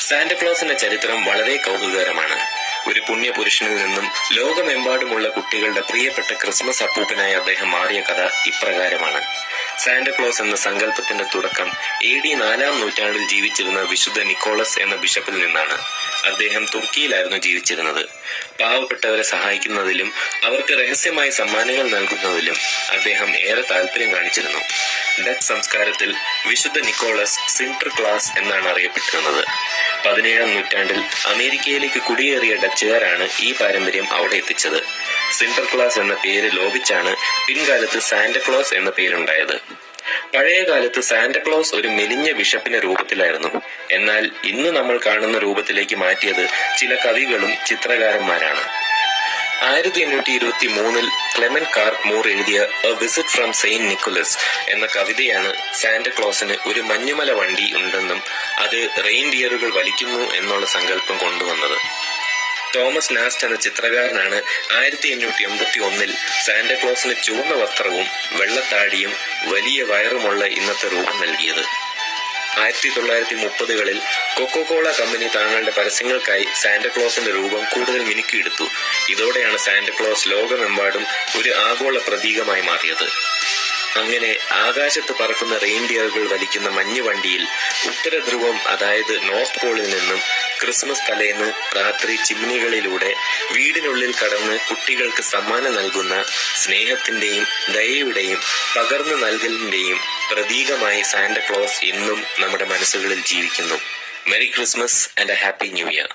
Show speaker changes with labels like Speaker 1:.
Speaker 1: സാന്റക്ലോസിന്റെ ചരിത്രം വളരെ കൗതുകകരമാണ്. ഒരു പുണ്യപുരുഷനിൽ നിന്നും ലോകമെമ്പാടുമുള്ള കുട്ടികളുടെ പ്രിയപ്പെട്ട ക്രിസ്മസ് അപ്പൂപ്പനായി അദ്ദേഹം മാറിയ കഥ ഇപ്രകാരമാണ്. സാന്റക്ലോസ് എന്ന സങ്കല്പത്തിന്റെ തുടക്കം AD 4-ാം നൂറ്റാണ്ടിൽ ജീവിച്ചിരുന്ന വിശുദ്ധ നിക്കോളസ് എന്ന ബിഷപ്പിൽ നിന്നാണ്. അദ്ദേഹം തുർക്കിയിലായിരുന്നു ജീവിച്ചിരുന്നത്. പാവപ്പെട്ടവരെ സഹായിക്കുന്നതിലും അവർക്ക് രഹസ്യമായി സമ്മാനങ്ങൾ നൽകുന്നതിലും അദ്ദേഹം ഏറെ താല്പര്യം കാണിച്ചിരുന്നു. ഡച്ച് സംസ്കാരത്തിൽ വിശുദ്ധ നിക്കോളസ് സിന്റർക്ലാസ് എന്നാണ് അറിയപ്പെട്ടിരുന്നത്. 17-ാം നൂറ്റാണ്ടിൽ അമേരിക്കയിലേക്ക് കുടിയേറിയ ഡച്ചുകാരാണ് ഈ പാരമ്പര്യം അവിടെ എത്തിച്ചത്. സിന്റർക്ലാസ് എന്ന പേര് ലോപിച്ചാണ് പിൻകാലത്ത് സാന്റക്ലോസ് എന്ന പേരുണ്ടായത്. പഴയ കാലത്ത് സാന്റക്ലോസ് ഒരു മെലിഞ്ഞ ബിഷപ്പിന്റെ രൂപത്തിലായിരുന്നു. എന്നാൽ ഇന്ന് നമ്മൾ കാണുന്ന രൂപത്തിലേക്ക് മാറ്റിയത് ചില കവികളും ചിത്രകാരന്മാരാണ്. 1823 ക്ലെമന്റ് കാർക്ക് മൂർ എഴുതിയ a visit from saint Nicholas എന്ന കവിതയാണ് സാന്റക്ലോസിന് ഒരു മഞ്ഞുമല വണ്ടി ഉണ്ടെന്നും അത് റെയിൻഡിയറുകൾ വലിക്കുന്നു എന്നുള്ള സങ്കല്പം കൊണ്ടുവന്നത്. തോമസ് നാസ്റ്റ് എന്ന ചിത്രകാരനാണ് 1881 സാന്റക്ലോസിന് ചുവന്ന വസ്ത്രവും വെള്ളത്താടിയും വലിയ വയറുമുള്ള ഇന്നത്തെ രൂപം നൽകിയത്. 1930കളിൽ കൊക്കോകോള കമ്പനി തങ്ങളുടെ പരസ്യങ്ങൾക്കായി സാന്റക്ലോസിന്റെ രൂപം കൂടുതൽ മിനുക്കിയെടുത്തു. ഇതോടെയാണ് സാന്റക്ലോസ് ലോകമെമ്പാടും ഒരു ആഗോള പ്രതീകമായി മാറിയത്. അങ്ങനെ ആകാശത്ത് പറക്കുന്ന റെയിൻഡിയറുകൾ വലിക്കുന്ന മഞ്ഞുവണ്ടിയിൽ ഉത്തര ധ്രുവം, അതായത് നോർത്ത് പോളിൽ നിന്നും ക്രിസ്മസ് തലേന്ന് രാത്രി ചിമ്മിനികളിലൂടെ വീടിനുള്ളിൽ കടന്ന് കുട്ടികൾക്ക് സമ്മാനം നൽകുന്ന സ്നേഹത്തിന്റെയും ദയയുടെയും പകർന്നു നൽകലിന്റെയും പ്രതീകമായി സാന്റക്ലോസ് ഇന്നും നമ്മുടെ മനസ്സുകളിൽ ജീവിക്കുന്നു. Merry Christmas and A happy new year.